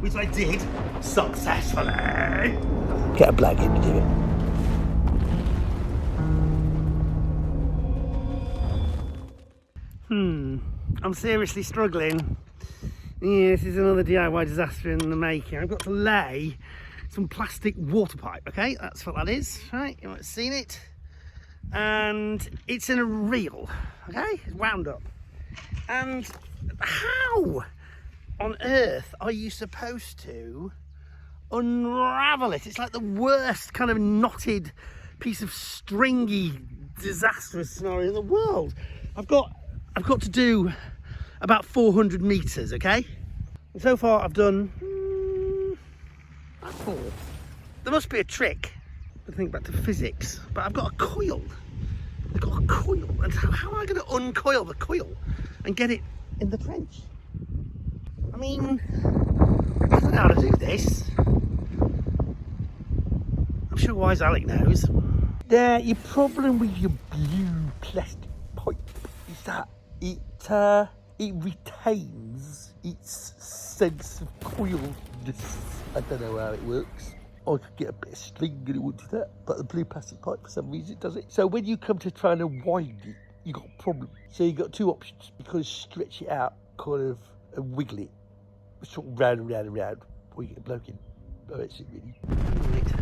which I did successfully. Get a bloke in to do it. I'm seriously struggling. Yeah, this is another DIY disaster in the making. I've got to lay some plastic water pipe, okay? That's what that is, right? You might have seen it. And it's in a reel, okay? It's wound up. And how on earth are you supposed to unravel it? It's like the worst kind of knotted piece of stringy, disastrous scenario in the world. I've got to do about 400 meters, okay? And so far I've done about 4. There must be a trick. I think back to physics, but I've got a coil. I've got a coil, and how am I going to uncoil the coil and get it in the trench? I mean, I don't know how to do this. I'm sure Wise Alek knows. There, your problem with your blue plastic pipe is that it retains its sense of coiledness. I don't know how it works. I could get a bit of string and it would do that, but the blue plastic pipe for some reason does it. So when you come to try and wind it, you got a problem. So you got 2 options. You can stretch it out, kind of, and wiggle it, sort of round and round and round, or you get a bloke in. Oh, that's it really. Right.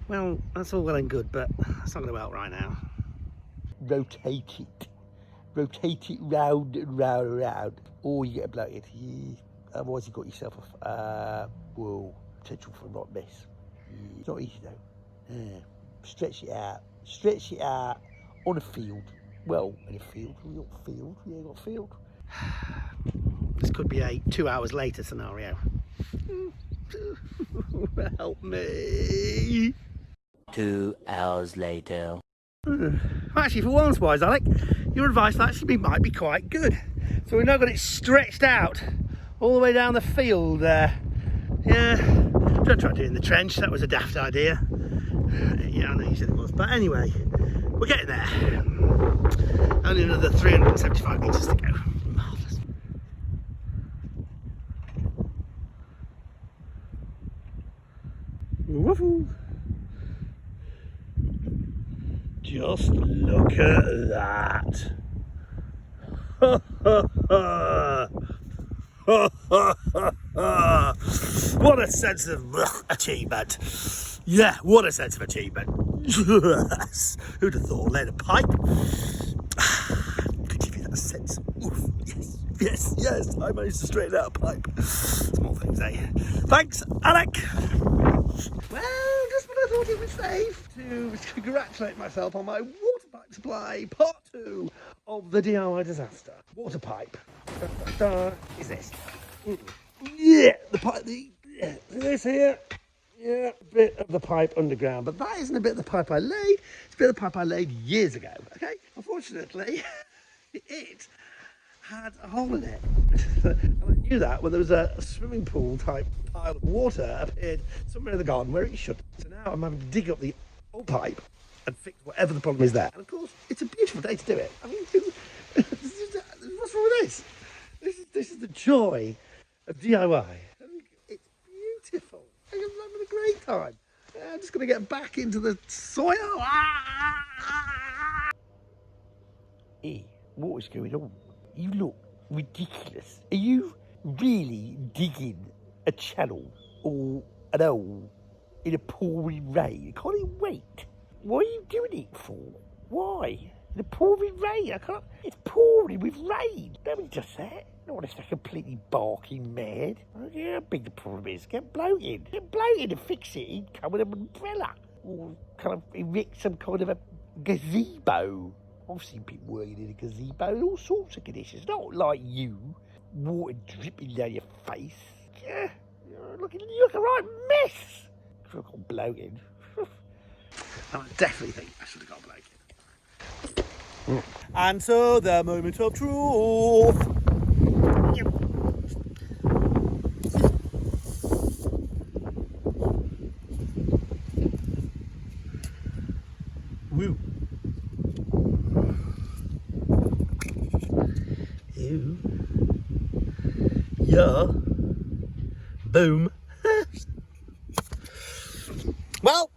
Well, that's all well and good, but that's not going to help right now. Rotate it. Rotate it round and round and round, or you get a bloke in. Yeah. Otherwise, you've got yourself a potential for a right mess. Yeah. It's not easy though. Stretch it out on a field. Well, in a field. We got field. Yeah, got field. This could be a 2 hours later scenario. Help me. 2 hours later. Actually, for once, Wise Alek, your advice actually might be quite good. So we've now got it stretched out all the way down the field there. Yeah, don't try doing the trench, that was a daft idea. Yeah, I know you said it was, but anyway, we're getting there. Only another 375 metres to go. Marvellous. Waffle. Just look at that. Ha ha ha. What a sense of achievement. Yeah, what a sense of achievement. Yes. Who'd have thought laying a pipe could give you that sense. Oof. Yes, I managed to straighten out a pipe. Small things, eh? Thanks, Alek. Well, just when I thought it was safe to congratulate myself on my water pipe supply, part 2 of the DIY disaster. Water pipe. Is this? Yeah, the pipe. This here. Yeah, a bit of the pipe underground, but that isn't a bit of the pipe I laid. It's a bit of the pipe I laid years ago. Okay. Unfortunately, it had a hole in it, and I knew that when there was a swimming pool type pile of water appeared somewhere in the garden where it should. So now I'm having to dig up the old pipe and fix whatever the problem is there. And of course, it's a beautiful day to do it. I mean, what's wrong with this? This is the joy of DIY. It's beautiful. I'm having a great time. I'm just going to get back into the soil. Hey, what is going on? You look ridiculous. Are you really digging a channel or an hole in a pouring rain? I can't even wait. What are you doing it for? Why? In a pouring rain? I can't. It's pouring with rain. Nobody does that. Not unless they're completely barking mad. Oh, yeah, how big the problem is. Get bloated. Get bloated and fix it. He'd come with an umbrella. Or kind of erect some kind of a gazebo. I've seen people working in a gazebo in all sorts of conditions. Not like you. Water dripping down your face. Yeah, you look a right mess. I got bloated. And I definitely think I should have got bloated. And so the moment of truth. Woo. Ew. Yeah. Boom. Well,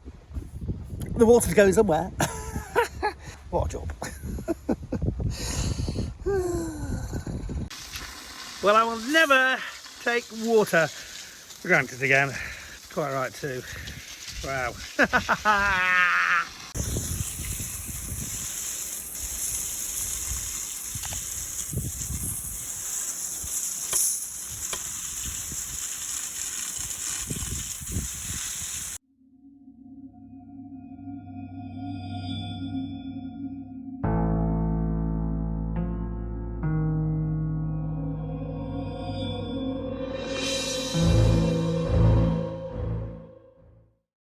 the water's going somewhere. What a job. Well, I will never take water for granted again. Quite right too. Wow.